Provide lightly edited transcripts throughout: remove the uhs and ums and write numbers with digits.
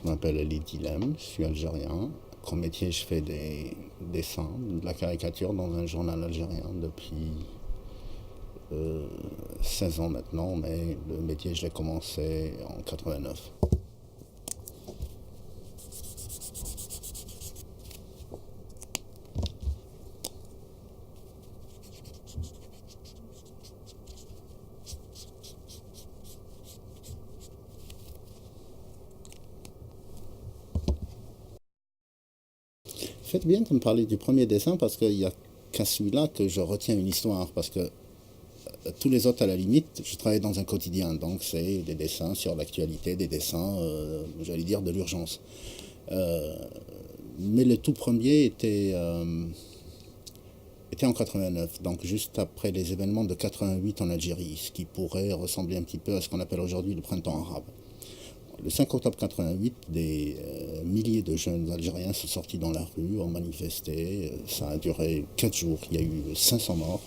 m'appelle Elie Dilem, je suis algérien. Comme métier, je fais des dessins, de la caricature dans un journal algérien depuis 16 ans maintenant, mais le métier, je l'ai commencé en 89. Faites bien de me parler du premier dessin parce qu'il n'y a qu'à celui-là que je retiens une histoire. Parce que tous les autres, à la limite, je travaille dans un quotidien. Donc c'est des dessins sur l'actualité, des dessins, j'allais dire, de l'urgence. Mais le tout premier était en 89, donc juste après les événements de 88 en Algérie, ce qui pourrait ressembler un petit peu à ce qu'on appelle aujourd'hui le printemps arabe. Le 5 octobre 88, des milliers de jeunes Algériens sont sortis dans la rue, ont manifesté. Ça a duré 4 jours, il y a eu 500 morts.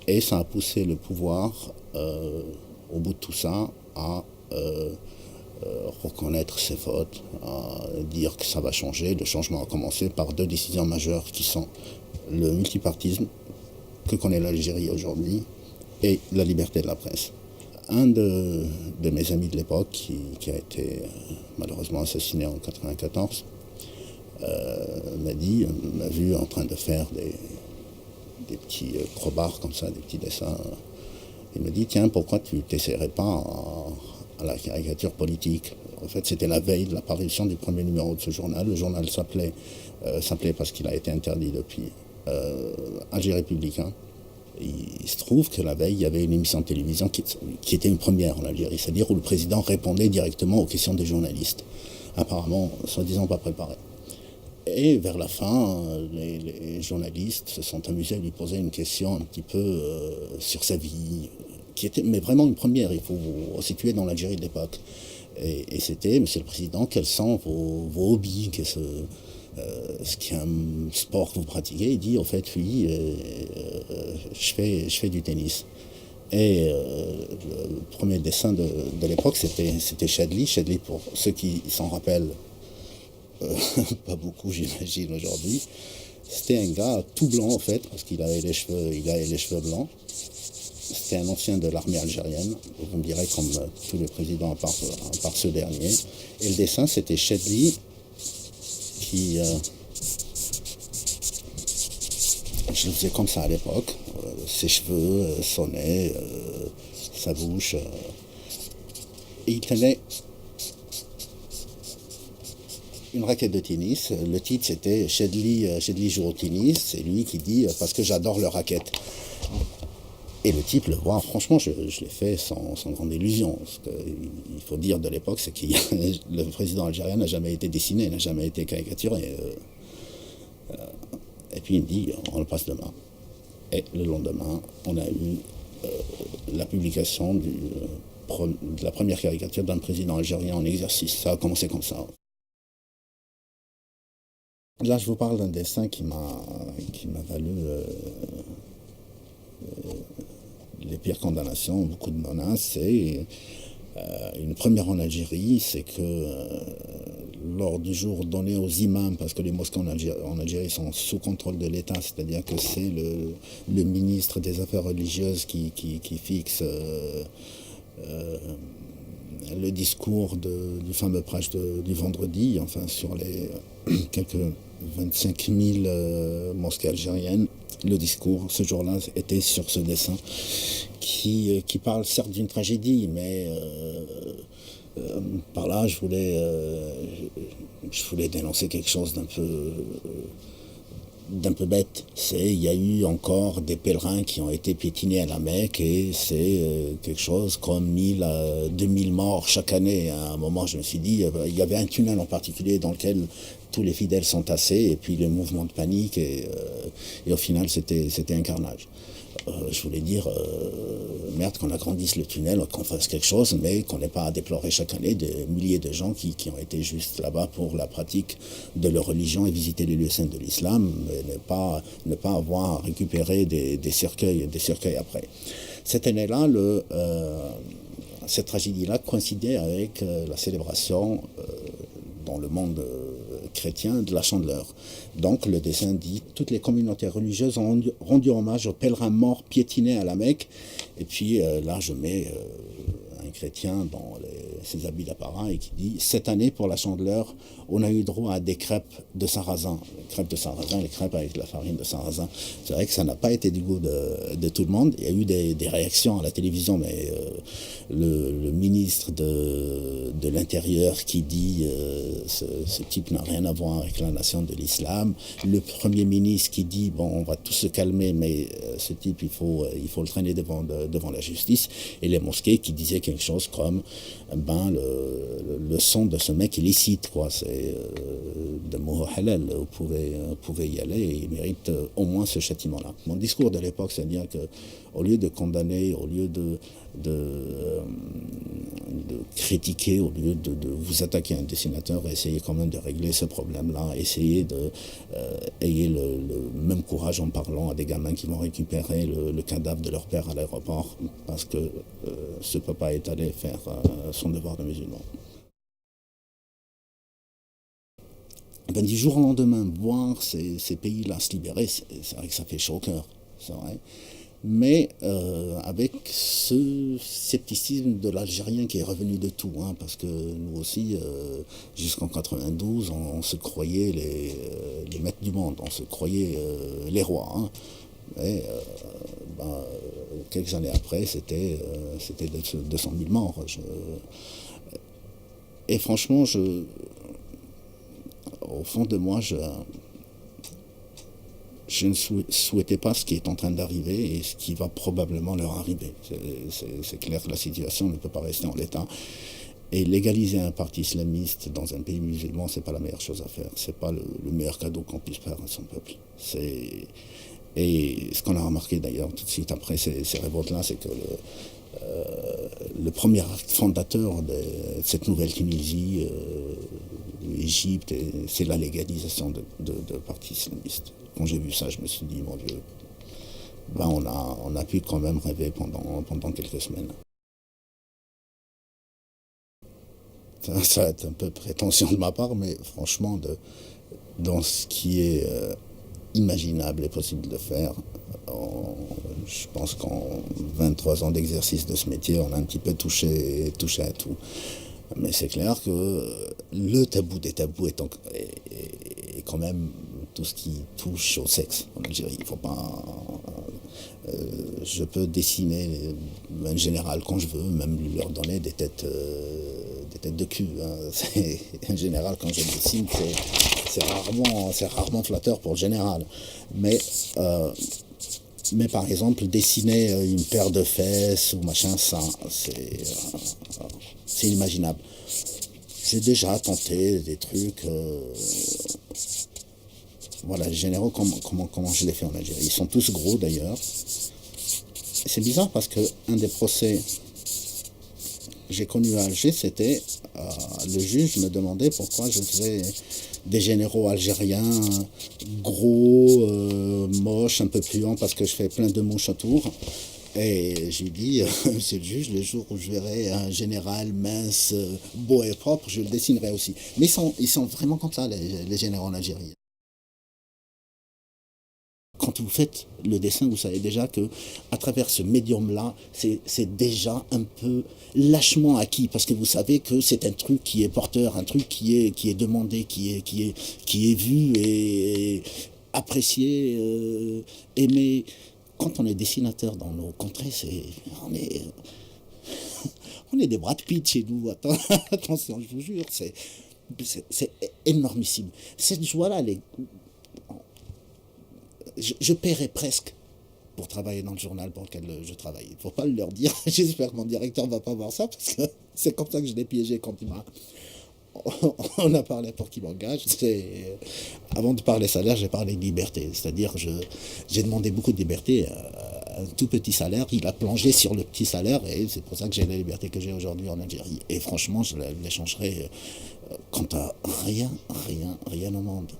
Et ça a poussé le pouvoir, au bout de tout ça, à reconnaître ses fautes, à dire que ça va changer. Le changement a commencé par deux décisions majeures qui sont le multipartisme que connaît l'Algérie aujourd'hui et la liberté de la presse. Un de mes amis de l'époque, qui a été malheureusement assassiné en 1994, m'a vu en train de faire des petits crobards comme ça, des petits dessins. Il me dit, tiens, pourquoi tu t'essaierais pas à la caricature politique? En fait, c'était la veille de l'apparition du premier numéro de ce journal. Le journal s'appelait parce qu'il a été interdit depuis Alger républicain. Il se trouve que la veille, il y avait une émission de télévision qui était une première en Algérie, c'est-à-dire où le président répondait directement aux questions des journalistes, apparemment, soi-disant pas préparés. Et vers la fin, les journalistes se sont amusés à lui poser une question un petit peu sur sa vie, qui était mais vraiment une première, il faut vous resituer dans l'Algérie de l'époque. Et c'était, Monsieur le Président, quels sont vos hobbies, ce qui est un sport que vous pratiquez? Il dit, en fait, oui, je fais du tennis. Et le premier dessin de l'époque, c'était Chadli. Chadli, pour ceux qui s'en rappellent, pas beaucoup, j'imagine, aujourd'hui. C'était un gars tout blanc, en fait, parce qu'il avait les cheveux blancs. C'était un ancien de l'armée algérienne, vous me direz, comme tous les présidents, à part ce dernier. Et le dessin, c'était Chadli qui... je le faisais comme ça à l'époque. Ses cheveux sonnaient, sa bouche. Et il tenait une raquette de tennis. Le titre, c'était Chadli joue au tennis. C'est lui qui dit « parce que j'adore le raquette ». Et le type le voit, franchement, je l'ai fait sans grande illusion. Ce qu'il faut dire de l'époque, c'est que le président algérien n'a jamais été dessiné, n'a jamais été caricaturé. Et puis il me dit, on le passe demain. Et le lendemain, on a eu la publication de la première caricature d'un président algérien en exercice. Ça a commencé comme ça. Là, je vous parle d'un dessin qui m'a valu les pires condamnations, beaucoup de menaces. Et une première en Algérie, c'est que lors du jour donné aux imams, parce que les mosquées en Algérie sont sous contrôle de l'État, c'est-à-dire que c'est le ministre des Affaires religieuses qui fixe le discours du fameux prêche du vendredi, enfin sur les quelques 25 000 mosquées algériennes. Le discours, ce jour-là, était sur ce dessin qui parle certes d'une tragédie, mais par là, je voulais dénoncer quelque chose d'un peu bête. Il y a eu encore des pèlerins qui ont été piétinés à la Mecque et c'est quelque chose comme 1000 à 2000 morts chaque année. À un moment, je me suis dit, il y avait un tunnel en particulier dans lequel tous les fidèles sont tassés et puis le mouvement de panique et au final, c'était un carnage. Je voulais dire, merde, qu'on agrandisse le tunnel, qu'on fasse quelque chose, mais qu'on n'ait pas à déplorer chaque année des milliers de gens qui ont été juste là-bas pour la pratique de leur religion et visiter les lieux saints de l'islam, mais ne pas avoir à récupérer des cercueils après. Cette année-là, cette tragédie-là coïncidait avec la célébration dans le monde chrétien de la Chandeleur. Donc le dessin dit « Toutes les communautés religieuses ont rendu hommage aux pèlerins morts piétinés à la Mecque ». Et puis là, je mets un chrétien dans ses habits d'apparat et qui dit « Cette année, pour la Chandeleur, on a eu droit à des crêpes de sarrasin ». Les crêpes de sarrasin, les crêpes avec la farine de sarrasin. C'est vrai que ça n'a pas été du goût de tout le monde. Il y a eu des réactions à la télévision, mais le ministre de l'Intérieur qui dit ce type n'a rien à voir avec la nation de l'islam. Le Premier ministre qui dit bon, on va tous se calmer, mais ce type, il faut le traîner devant la justice. Et les mosquées qui disaient quelque chose comme ben, le son de ce mec est licite, quoi. C'est de mots halal. Vous pouvez y aller et il mérite au moins ce châtiment-là. Mon discours de l'époque, c'est-à-dire qu'au lieu de condamner, au lieu de critiquer, au lieu de vous attaquer à un dessinateur, essayez quand même de régler ce problème-là, essayez ayez le même courage en parlant à des gamins qui vont récupérer le cadavre de leur père à l'aéroport, parce que ce papa est allé faire son devoir de musulman. Ben, du jour au lendemain, voir ces pays-là se libérer, c'est vrai que ça fait chaud au cœur, c'est vrai. Mais avec ce scepticisme de l'Algérien qui est revenu de tout, hein, parce que nous aussi, jusqu'en 92, on se croyait les maîtres du monde, on se croyait les rois. Hein. Mais ben, quelques années après, c'était 200 000 morts. Et franchement, au fond de moi, je ne souhaitais pas ce qui est en train d'arriver et ce qui va probablement leur arriver. C'est clair que la situation ne peut pas rester en l'état. Et légaliser un parti islamiste dans un pays musulman, c'est pas la meilleure chose à faire. C'est pas le meilleur cadeau qu'on puisse faire à son peuple. Et ce qu'on a remarqué d'ailleurs tout de suite après ces révoltes-là, c'est que le premier acte fondateur de cette nouvelle Tunisie, Égypte, c'est la légalisation de partis islamistes. Quand j'ai vu ça, je me suis dit, mon Dieu, ben on a pu quand même rêver pendant quelques semaines. Ça va être un peu prétentieux de ma part, mais franchement, dans ce qui est imaginable et possible de faire, je pense qu'en 23 ans d'exercice de ce métier, on a un petit peu touché à tout. Mais c'est clair que le tabou des tabous est quand même tout ce qui touche au sexe en Algérie. Il faut pas. Je peux dessiner un général quand je veux, même lui leur donner des têtes de cul. Hein. Un général, quand je dessine, c'est rarement flatteur pour le général. Mais par exemple, dessiner une paire de fesses ou machin, ça, c'est inimaginable. J'ai déjà tenté des trucs. Voilà, les généraux, comment je les fais en Algérie. Ils sont tous gros d'ailleurs. C'est bizarre parce qu'un des procès que j'ai connu à Alger, c'était le juge me demandait pourquoi je faisais des généraux algériens gros, moches, un peu puants parce que je fais plein de mouches autour. Et j'ai dit, monsieur le juge, le jour où je verrai un général mince, beau et propre, je le dessinerai aussi. Mais ils sont vraiment comme ça, les généraux en Algérie. Quand vous faites le dessin, vous savez déjà que à travers ce médium-là, c'est déjà un peu lâchement acquis, parce que vous savez que c'est un truc qui est porteur, un truc qui est demandé, qui est vu et apprécié, aimé. Quand on est dessinateur dans nos contrées, on est des Brad Pitt chez nous. Attention, je vous jure, c'est énormissime. Cette joie-là, je paierais presque pour travailler dans le journal pour lequel je travaille. Il ne faut pas leur dire. J'espère que mon directeur ne va pas voir ça, parce que c'est comme ça que je l'ai piégé quand on a parlé pour qu'il m'engage. Avant de parler salaire, j'ai parlé de liberté. C'est-à-dire j'ai demandé beaucoup de liberté. Un tout petit salaire, il a plongé sur le petit salaire, et c'est pour ça que j'ai la liberté que j'ai aujourd'hui en Algérie. Et franchement, je l'échangerai quant à rien au monde.